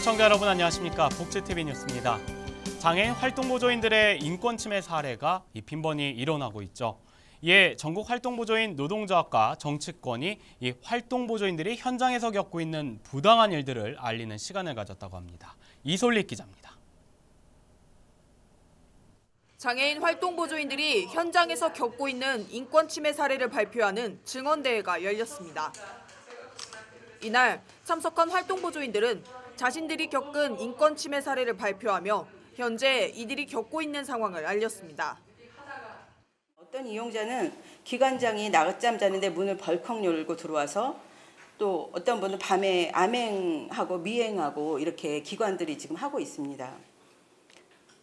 시청자 여러분 안녕하십니까. 복지TV 뉴스입니다. 장애인 활동보조인들의 인권 침해 사례가 빈번히 일어나고 있죠. 이에 전국 활동보조인 노동조합과 정치권이 이 활동보조인들이 현장에서 겪고 있는 부당한 일들을 알리는 시간을 가졌다고 합니다. 이솔리 기자입니다. 장애인 활동보조인들이 현장에서 겪고 있는 인권 침해 사례를 발표하는 증언대회가 열렸습니다. 이날 참석한 활동보조인들은 자신들이 겪은 인권 침해 사례를 발표하며 현재 이들이 겪고 있는 상황을 알렸습니다. 어떤 이용자는 기관장이 낮잠 자는데 문을 벌컥 열고 들어와서 또 어떤 분은 밤에 암행하고 미행하고 이렇게 기관들이 지금 하고 있습니다.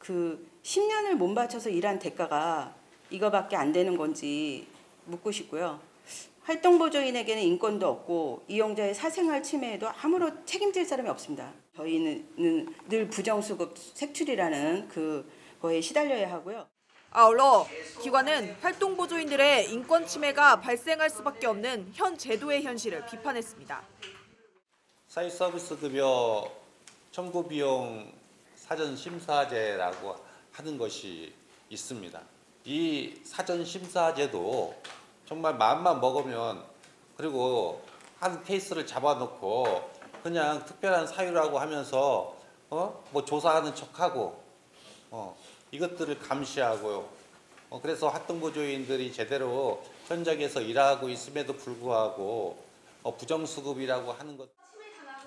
10년을 못 바쳐서 일한 대가가 이거밖에 안 되는 건지 묻고 싶고요. 활동보조인에게는 인권도 없고 이용자의 사생활 침해에도 아무런 책임질 사람이 없습니다. 저희는 늘 부정수급 색출이라는 그거에 시달려야 하고요. 아울러 기관은 활동보조인들의 인권 침해가 발생할 수밖에 없는 현 제도의 현실을 비판했습니다. 사회서비스급여 청구비용 사전심사제라고 하는 것이 있습니다. 이 사전심사제도 정말 마음만 먹으면 그리고 한 케이스를 잡아놓고 그냥 특별한 사유라고 하면서 뭐 조사하는 척하고 이것들을 감시하고요. 그래서 활동보조인들이 제대로 현장에서 일하고 있음에도 불구하고 부정수급이라고 하는 것.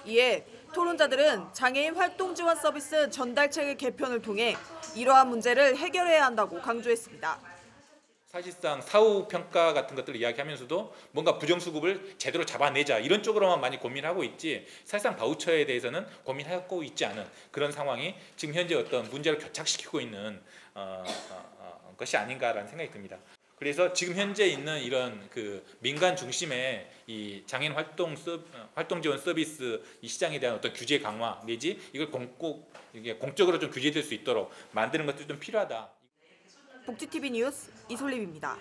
이에 토론자들은 장애인 활동 지원 서비스 전달체계 개편을 통해 이러한 문제를 해결해야 한다고 강조했습니다. 사실상 사후 평가 같은 것들을 이야기하면서도 뭔가 부정수급을 제대로 잡아내자 이런 쪽으로만 많이 고민하고 있지 사실상 바우처에 대해서는 고민하고 있지 않은 그런 상황이 지금 현재 어떤 문제를 교착시키고 있는 것이 아닌가라는 생각이 듭니다. 그래서 지금 현재 있는 이런 민간 중심의 이 장애인 활동 지원 서비스 이 시장에 대한 어떤 규제 강화 내지 이걸 공적으로 좀 규제될 수 있도록 만드는 것도 좀 필요하다. 복지TV 뉴스 이솔림입니다.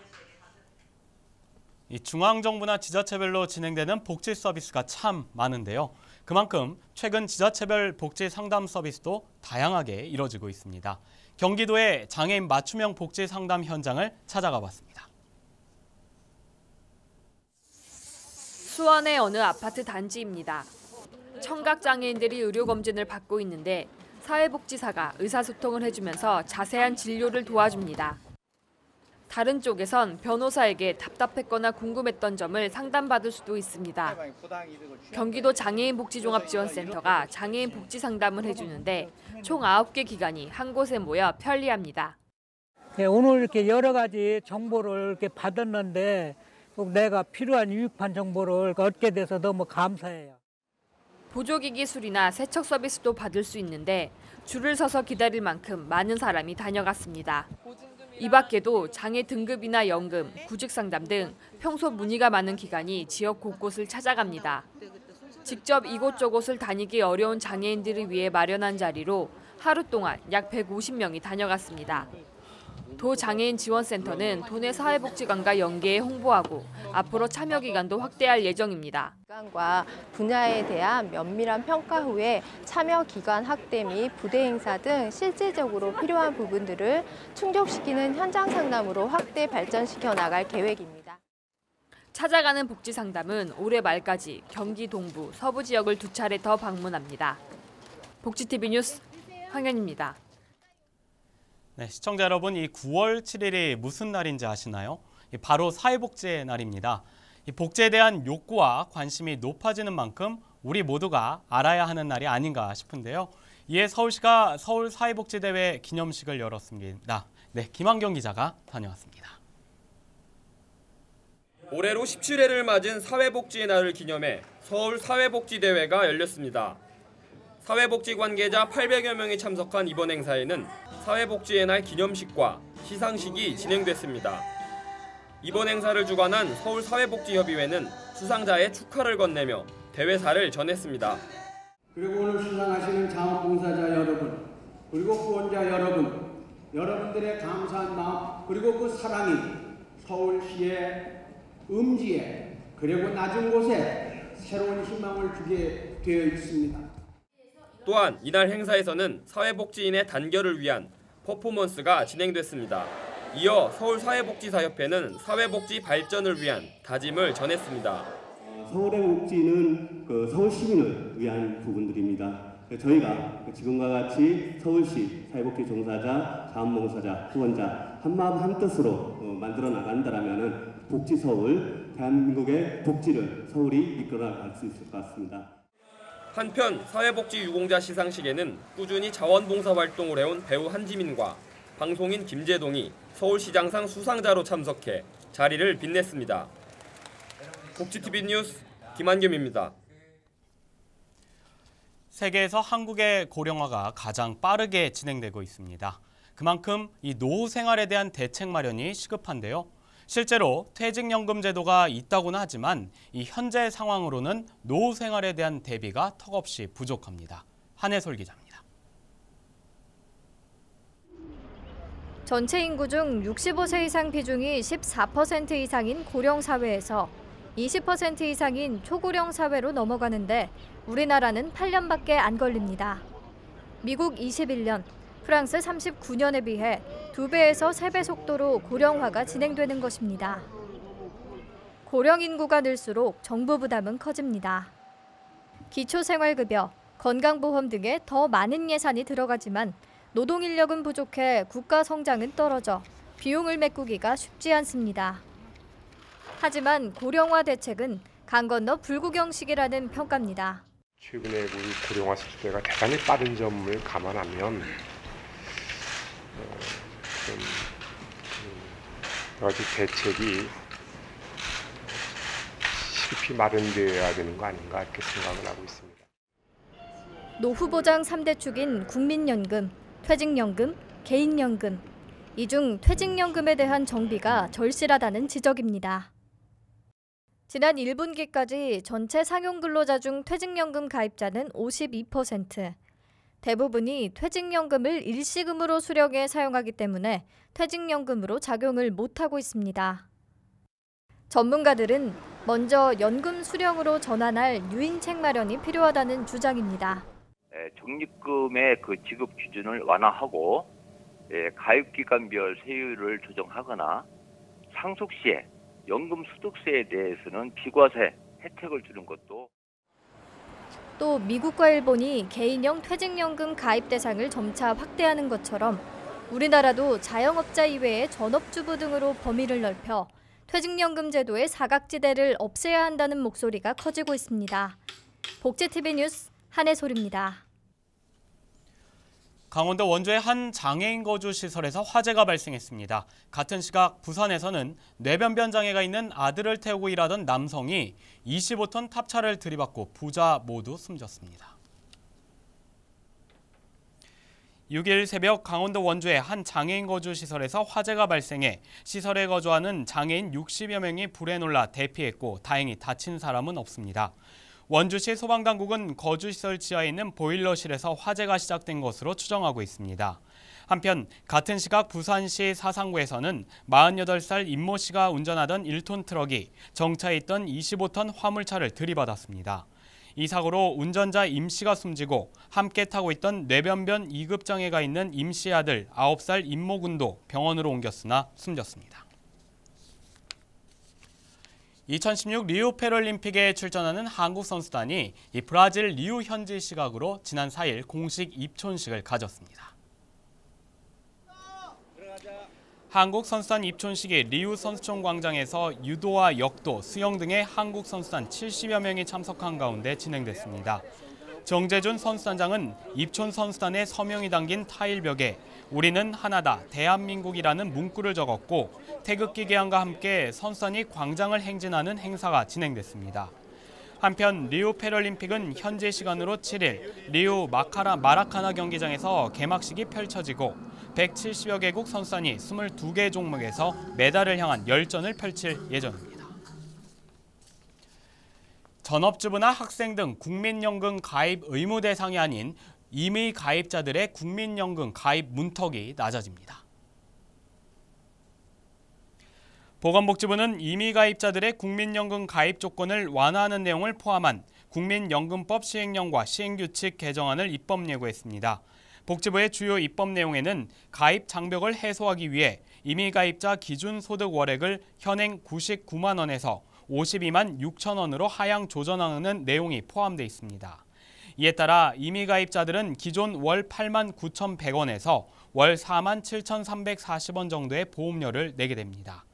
이 중앙정부나 지자체별로 진행되는 복지 서비스가 참 많은데요. 그만큼 최근 지자체별 복지 상담 서비스도 다양하게 이뤄지고 있습니다. 경기도의 장애인 맞춤형 복지 상담 현장을 찾아가 봤습니다. 수원의 어느 아파트 단지입니다. 청각장애인들이 의료검진을 받고 있는데 사회복지사가 의사소통을 해주면서 자세한 진료를 도와줍니다. 다른 쪽에선 변호사에게 답답했거나 궁금했던 점을 상담받을 수도 있습니다. 경기도 장애인복지종합지원센터가 장애인 복지 상담을 해주는데 총 9개 기관이 한 곳에 모여 편리합니다. 네, 오늘 이렇게 여러 가지 정보를 이렇게 받았는데 꼭 내가 필요한 유익한 정보를 얻게 돼서 너무 감사해요. 보조기기 수리나 세척 서비스도 받을 수 있는데 줄을 서서 기다릴 만큼 많은 사람이 다녀갔습니다. 이 밖에도 장애 등급이나 연금, 구직 상담 등 평소 문의가 많은 기관이 지역 곳곳을 찾아갑니다. 직접 이곳저곳을 다니기 어려운 장애인들을 위해 마련한 자리로 하루 동안 약 150명이 다녀갔습니다. 도장애인 지원센터는 도내 사회복지관과 연계해 홍보하고 앞으로 참여 기간도 확대할 예정입니다. 기관과 분야에 대한 면밀한 평가 후에 참여 기간 확대 및 부대 행사 등 실질적으로 필요한 부분들을 충족시키는 현장 상담으로 확대 발전시켜 나갈 계획입니다. 찾아가는 복지 상담은 올해 말까지 경기 동부, 서부 지역을 2차례 더 방문합니다. 복지TV 뉴스 황현입니다. 네, 시청자 여러분, 이 9월 7일이 무슨 날인지 아시나요? 바로 사회복지의 날입니다. 이 복지에 대한 욕구와 관심이 높아지는 만큼 우리 모두가 알아야 하는 날이 아닌가 싶은데요. 이에 서울시가 서울 사회복지대회 기념식을 열었습니다. 네, 김한경 기자가 다녀왔습니다. 올해로 17회를 맞은 사회복지의 날을 기념해 서울 사회복지대회가 열렸습니다. 사회복지 관계자 800여 명이 참석한 이번 행사에는 사회복지의 날 기념식과 시상식이 진행됐습니다. 이번 행사를 주관한 서울사회복지협의회는 수상자의 축하를 건네며 대회사를 전했습니다. 그리고 오늘 수상하시는 자원봉사자 여러분, 그리고 후원자 여러분, 여러분들의 감사한 마음 그리고 그 사랑이 서울시의 음지에 그리고 낮은 곳에 새로운 희망을 주게 되어 있습니다. 또한 이날 행사에서는 사회복지인의 단결을 위한 퍼포먼스가 진행됐습니다. 이어 서울사회복지사협회는 사회복지 발전을 위한 다짐을 전했습니다. 서울의 복지는 서울 시민을 위한 부분들입니다. 저희가 지금과 같이 서울시 사회복지 종사자, 자원봉사자, 후원자 한마음 한뜻으로 만들어 나간다면 복지 서울, 대한민국의 복지를 서울이 이끌어 나갈 수 있을 것 같습니다. 한편 사회복지 유공자 시상식에는 꾸준히 자원봉사 활동을 해온 배우 한지민과 방송인 김재동이 서울시장상 수상자로 참석해 자리를 빛냈습니다. 복지TV 뉴스 김한겸입니다. 세계에서 한국의 고령화가 가장 빠르게 진행되고 있습니다. 그만큼 이 노후 생활에 대한 대책 마련이 시급한데요. 실제로 퇴직연금 제도가 있다고는 하지만 이 현재 상황으로는 노후 생활에 대한 대비가 턱없이 부족합니다. 한혜솔 기자입니다. 전체 인구 중 65세 이상 비중이 14% 이상인 고령 사회에서 20% 이상인 초고령 사회로 넘어가는데 우리나라는 8년밖에 안 걸립니다. 미국 21년, 프랑스 39년에 비해 2배에서 3배 속도로 고령화가 진행되는 것입니다. 고령 인구가 늘수록 정부 부담은 커집니다. 기초생활급여, 건강보험 등에 더 많은 예산이 들어가지만 노동 인력은 부족해 국가 성장은 떨어져 비용을 메꾸기가 쉽지 않습니다. 하지만 고령화 대책은 강 건너 불구경식이라는 평가입니다. 최근에 우리 고령화 속도가 대단히 빠른 점을 감안하면 여러 가지 대책이 시급히 마련되어야 되는 거 아닌가 이렇게 생각을 하고 있습니다. 노후보장 3대 축인 국민연금, 퇴직연금, 개인연금. 이 중 퇴직연금에 대한 정비가 절실하다는 지적입니다. 지난 1분기까지 전체 상용근로자 중 퇴직연금 가입자는 52%. 대부분이 퇴직연금을 일시금으로 수령해 사용하기 때문에 퇴직연금으로 작용을 못하고 있습니다. 전문가들은 먼저 연금 수령으로 전환할 유인책 마련이 필요하다는 주장입니다. 적립금의 지급 기준을 완화하고 가입기간별 세율을 조정하거나 상속 시에 연금 소득세에 대해서는 비과세 혜택을 주는 것도. 또 미국과 일본이 개인형 퇴직연금 가입 대상을 점차 확대하는 것처럼 우리나라도 자영업자 이외의 전업주부 등으로 범위를 넓혀 퇴직연금 제도의 사각지대를 없애야 한다는 목소리가 커지고 있습니다. 복지TV 뉴스 한혜솔입니다. 강원도 원주의 한 장애인 거주 시설에서 화재가 발생했습니다. 같은 시각 부산에서는 뇌변변 장애가 있는 아들을 태우고 일하던 남성이 25톤 탑차를 들이받고 부자 모두 숨졌습니다. 6일 새벽 강원도 원주의 한 장애인 거주 시설에서 화재가 발생해 시설에 거주하는 장애인 60여 명이 불에 놀라 대피했고 다행히 다친 사람은 없습니다. 원주시 소방당국은 거주시설 지하에 있는 보일러실에서 화재가 시작된 것으로 추정하고 있습니다. 한편 같은 시각 부산시 사상구에서는 48살 임모 씨가 운전하던 1톤 트럭이 정차해 있던 25톤 화물차를 들이받았습니다. 이 사고로 운전자 임 씨가 숨지고 함께 타고 있던 뇌변변 2급 장애가 있는 임 씨의 아들 9살 임모 군도 병원으로 옮겼으나 숨졌습니다. 2016 리우 패럴림픽에 출전하는 한국 선수단이 이 브라질 리우 현지 시각으로 지난 4일 공식 입촌식을 가졌습니다. 한국 선수단 입촌식이 리우 선수촌 광장에서 유도와 역도, 수영 등의 한국 선수단 70여 명이 참석한 가운데 진행됐습니다. 정재준 선수단장은 입촌 선수단의 서명이 담긴 타일벽에 우리는 하나다, 대한민국이라는 문구를 적었고 태극기 개항과 함께 선수단이 광장을 행진하는 행사가 진행됐습니다. 한편 리우 패럴림픽은 현지 시간으로 7일 리우 마라카나 경기장에서 개막식이 펼쳐지고 170여 개국 선수단이 22개 종목에서 메달을 향한 열전을 펼칠 예정입니다. 전업주부나 학생 등 국민연금 가입 의무 대상이 아닌 임의 가입자들의 국민연금 가입 문턱이 낮아집니다. 보건복지부는 임의 가입자들의 국민연금 가입 조건을 완화하는 내용을 포함한 국민연금법 시행령과 시행규칙 개정안을 입법 예고했습니다. 복지부의 주요 입법 내용에는 가입 장벽을 해소하기 위해 이미 가입자 기준 소득 월액을 현행 99만 원에서 52만 6천 원으로 하향 조정하는 내용이 포함되어 있습니다. 이에 따라 이미 가입자들은 기존 월 8만 9,100원에서 월 4만 7,340원 정도의 보험료를 내게 됩니다.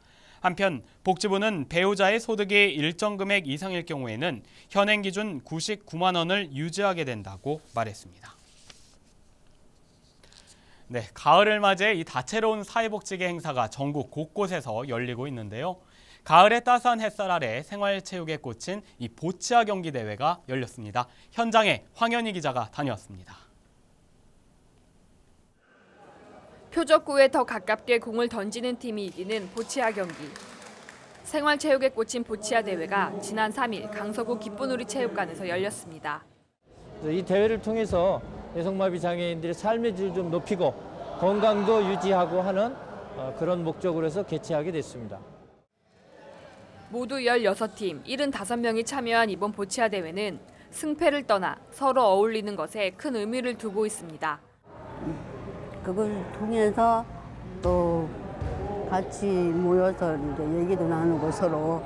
한편 복지부는 배우자의 소득이 일정 금액 이상일 경우에는 현행 기준 99만 원을 유지하게 된다고 말했습니다. 네, 가을을 맞이해 이 다채로운 사회복지계 행사가 전국 곳곳에서 열리고 있는데요. 가을의 따스한 햇살 아래 생활체육에 꽂힌 이 보치아 경기 대회가 열렸습니다. 현장에 황현희 기자가 다녀왔습니다. 표적구에 더 가깝게 공을 던지는 팀이 이기는 보치아 경기. 생활체육에 꽂힌 보치아 대회가 지난 3일 강서구 기쁘누리 체육관에서 열렸습니다. 이 대회를 통해서 뇌성마비 장애인들의 삶의 질을 좀 높이고 건강도 유지하고 하는 그런 목적으로 해서 개최하게 됐습니다. 모두 16팀, 75명이 참여한 이번 보치아 대회는 승패를 떠나 서로 어울리는 것에 큰 의미를 두고 있습니다. 그걸 통해서 또 같이 모여서 이제 얘기도 나누고 서로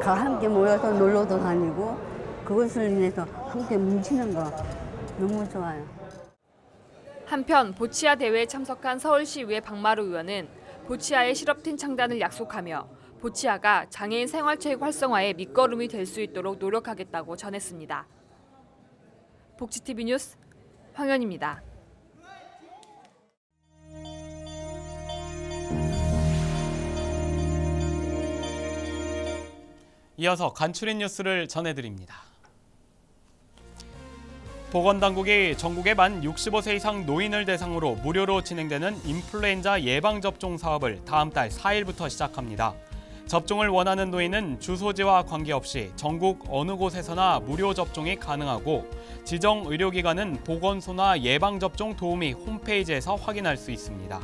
함께 모여서 놀러도 다니고 그것을 인해서 함께 뭉치는 거 너무 좋아요. 한편 보치아 대회에 참석한 서울시의회 박마루 의원은 보치아의 실업팀 창단을 약속하며 보치아가 장애인 생활체육 활성화의 밑거름이 될 수 있도록 노력하겠다고 전했습니다. 복지TV 뉴스 황현입니다. 이어서 간추린 뉴스를 전해드립니다. 보건당국이 전국의 만 65세 이상 노인을 대상으로 무료로 진행되는 인플루엔자 예방접종 사업을 다음 달 4일부터 시작합니다. 접종을 원하는 노인은 주소지와 관계없이 전국 어느 곳에서나 무료 접종이 가능하고 지정 의료기관은 보건소나 예방접종 도우미 홈페이지에서 확인할 수 있습니다.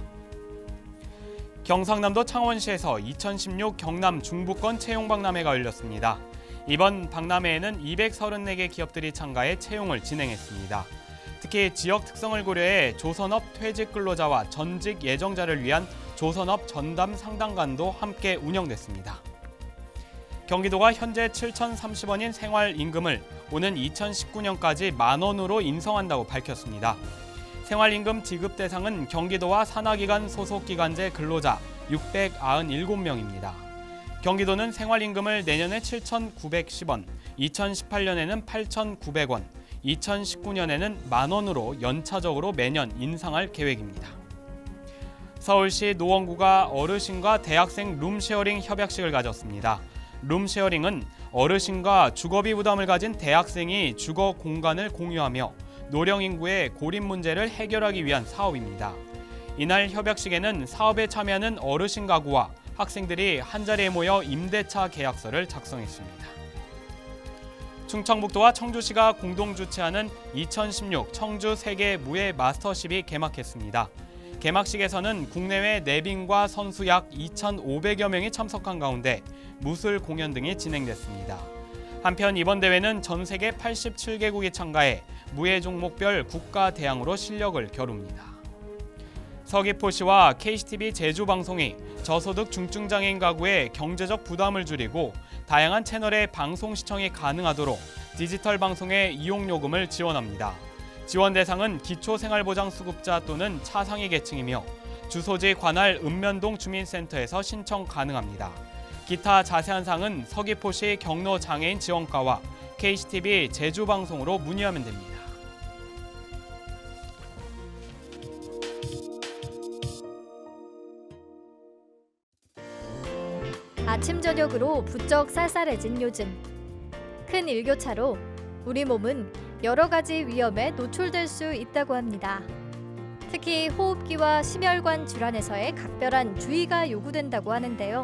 경상남도 창원시에서 2016 경남 중부권 채용박람회가 열렸습니다. 이번 박람회에는 234개 기업들이 참가해 채용을 진행했습니다. 특히 지역 특성을 고려해 조선업 퇴직 근로자와 전직 예정자를 위한 조선업 전담 상담관도 함께 운영됐습니다. 경기도가 현재 7,030원인 생활임금을 오는 2019년까지 만원으로 인상한다고 밝혔습니다. 생활임금 지급 대상은 경기도와 산하기관 소속기관제 근로자 697명입니다. 경기도는 생활임금을 내년에 7,910원, 2018년에는 8,900원, 2019년에는 만원으로 연차적으로 매년 인상할 계획입니다. 서울시 노원구가 어르신과 대학생 룸쉐어링 협약식을 가졌습니다. 룸쉐어링은 어르신과 주거비 부담을 가진 대학생이 주거 공간을 공유하며 노령 인구의 고립 문제를 해결하기 위한 사업입니다. 이날 협약식에는 사업에 참여하는 어르신 가구와 학생들이 한자리에 모여 임대차 계약서를 작성했습니다. 충청북도와 청주시가 공동 주최하는 2016 청주 세계 무예 마스터십이 개막했습니다. 개막식에서는 국내외 내빈과 선수 약 2,500여 명이 참석한 가운데 무술 공연 등이 진행됐습니다. 한편 이번 대회는 전 세계 87개국이 참가해 무예 종목별 국가 대항으로 실력을 겨룹니다. 서귀포시와 KCTV 제주방송이 저소득 중증장애인 가구의 경제적 부담을 줄이고 다양한 채널의 방송 시청이 가능하도록 디지털 방송의 이용요금을 지원합니다. 지원 대상은 기초생활보장수급자 또는 차상위 계층이며 주소지 관할 읍면동 주민센터에서 신청 가능합니다. 기타 자세한 사항은 서귀포시 경로장애인 지원과와 KCTV 제주방송으로 문의하면 됩니다. 아침 저녁으로 부쩍 쌀쌀해진 요즘. 큰 일교차로 우리 몸은 여러 가지 위험에 노출될 수 있다고 합니다. 특히 호흡기와 심혈관 질환에서의 각별한 주의가 요구된다고 하는데요.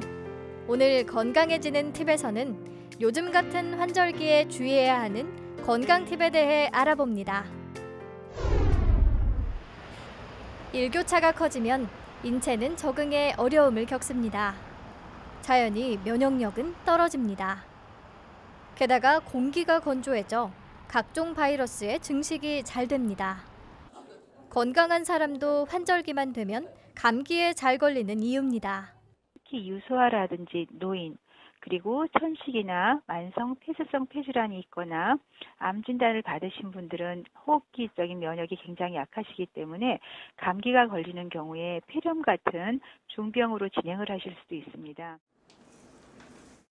오늘 건강해지는 팁에서는 요즘 같은 환절기에 주의해야 하는 건강 팁에 대해 알아봅니다. 일교차가 커지면 인체는 적응에 어려움을 겪습니다. 자연히 면역력은 떨어집니다. 게다가 공기가 건조해져 각종 바이러스의 증식이 잘 됩니다. 건강한 사람도 환절기만 되면 감기에 잘 걸리는 이유입니다. 특히 유소아라든지 노인, 그리고 천식이나 만성 폐쇄성 폐질환이 있거나 암 진단을 받으신 분들은 호흡기적인 면역이 굉장히 약하시기 때문에 감기가 걸리는 경우에 폐렴 같은 중병으로 진행을 하실 수도 있습니다.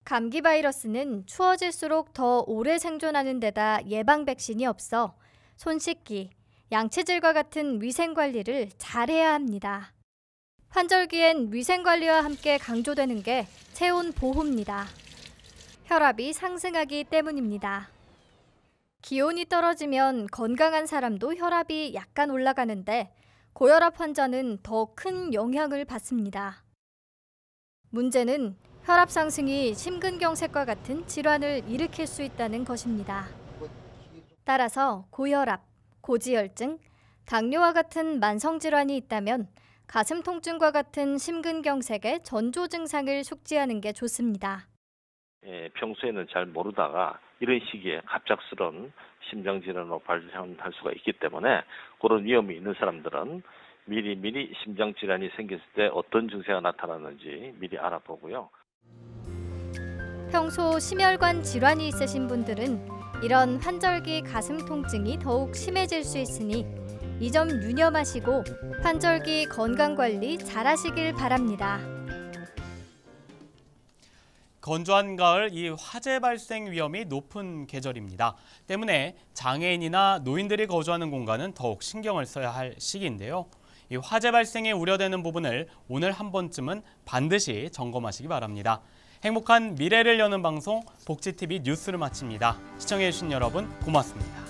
감기 바이러스는 추워질수록 더 오래 생존하는 데다 예방 백신이 없어 손 씻기, 양치질과 같은 위생 관리를 잘해야 합니다. 환절기엔 위생 관리와 함께 강조되는 게 체온 보호입니다. 혈압이 상승하기 때문입니다. 기온이 떨어지면 건강한 사람도 혈압이 약간 올라가는데 고혈압 환자는 더 큰 영향을 받습니다. 문제는 혈압 상승이 심근경색과 같은 질환을 일으킬 수 있다는 것입니다. 따라서 고혈압, 고지혈증, 당뇨와 같은 만성질환이 있다면 가슴 통증과 같은 심근경색의 전조 증상을 숙지하는 게 좋습니다. 평소에는 잘 모르다가 이런 시기에 갑작스러운 심장질환으로 발생할 수가 있기 때문에 그런 위험이 있는 사람들은 미리 심장질환이 생겼을 때 어떤 증세가 나타나는지 미리 알아보고요. 평소 심혈관 질환이 있으신 분들은 이런 환절기 가슴 통증이 더욱 심해질 수 있으니 이 점 유념하시고 환절기 건강관리 잘하시길 바랍니다. 건조한 가을 이 화재 발생 위험이 높은 계절입니다. 때문에 장애인이나 노인들이 거주하는 공간은 더욱 신경을 써야 할 시기인데요. 이 화재 발생에 우려되는 부분을 오늘 한 번쯤은 반드시 점검하시기 바랍니다. 행복한 미래를 여는 방송 복지TV 뉴스를 마칩니다. 시청해주신 여러분 고맙습니다.